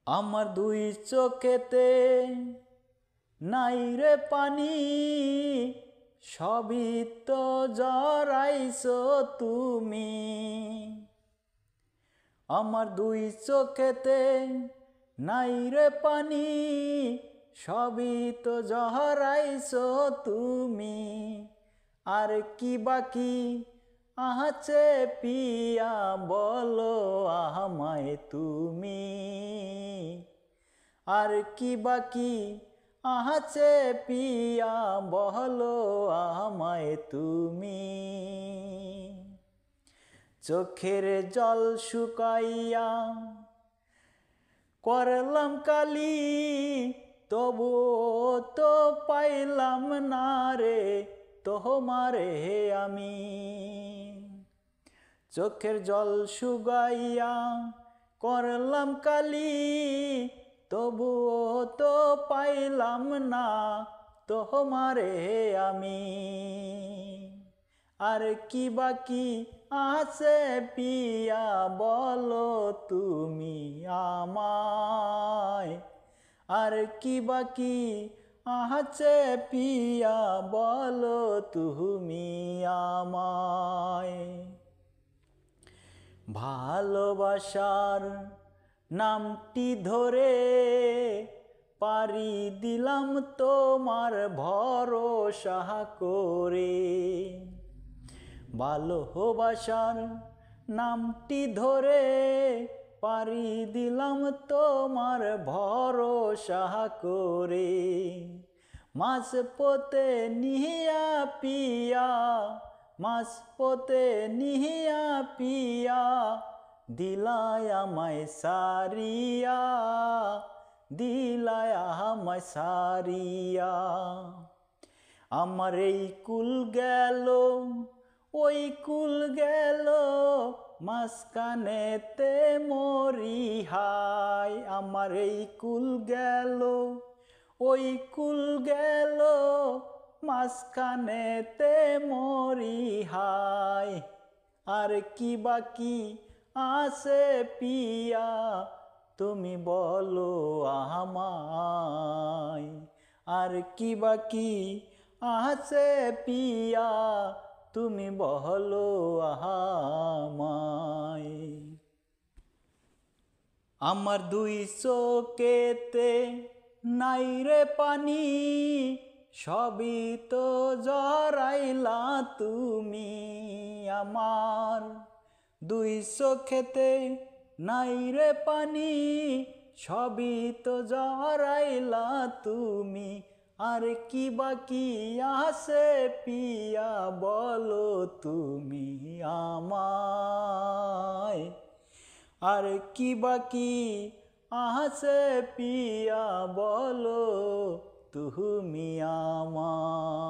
আমার দুই চোখেতে নাই রে পানি, সবই তো জড়াইছো তুমি। আমার দুই চোখেতে নাই রে পানি, সবই তো জড়াইছো তুমি। আর কি বাকি আছে পিয়া বলো আমায় তুমি। আর কি বাকি আছে পিয়া বলো আমায় তুমি। চোখের জল শুকাইয়া করলাম কালি, তবুও তো পাইলাম না রে তোমারে আমি। চোখের জল শুকাইয়া করলাম কালি, তবুও তো পাইলাম না তোমারে আমি। আর কি বাকি আছে পিয়া বলো তুমি আমায়। আর কি বাকি আছে পিয়া বলো তুমি আমায়। ভালোবাসার নামটি ধরে পাড়ি দিলাম তোমার ভরসা করে। ভালোবাসার নামটি ধরে পাড়ি দিলাম তোমার ভরসা করে। মাঝ পথে নিহিয়া পিয়া, মাঝ পথে নিহিয়া পিয়া, দিলায় আমায় সারিয়া, দিলায় আমায় সারিয়া। আমার এই কুল গেল ওই কুল গেল, মাঝখানেতে মরি হায়। আমার এই কুল গেল ওই কুল গেল, মাঝখানেতে মরি হায়। আর কি বাকি আছে পিয়া তুমি বলো আমায়। আর কি বাকি আছে পিয়া তুমি বলো আমায়। আমার দুই চোখেতে নাই রে পানি, সবই তো জড়াইলা তুমি। আমার দুই চোখেতে নাই রে পানি, সবই তো জড়াইলা তুমি। আর কি বাকি আছে পিয়া বলো তুমি আমায়। আর কি বাকি আছে পিয়া বলো তুমি আমায়।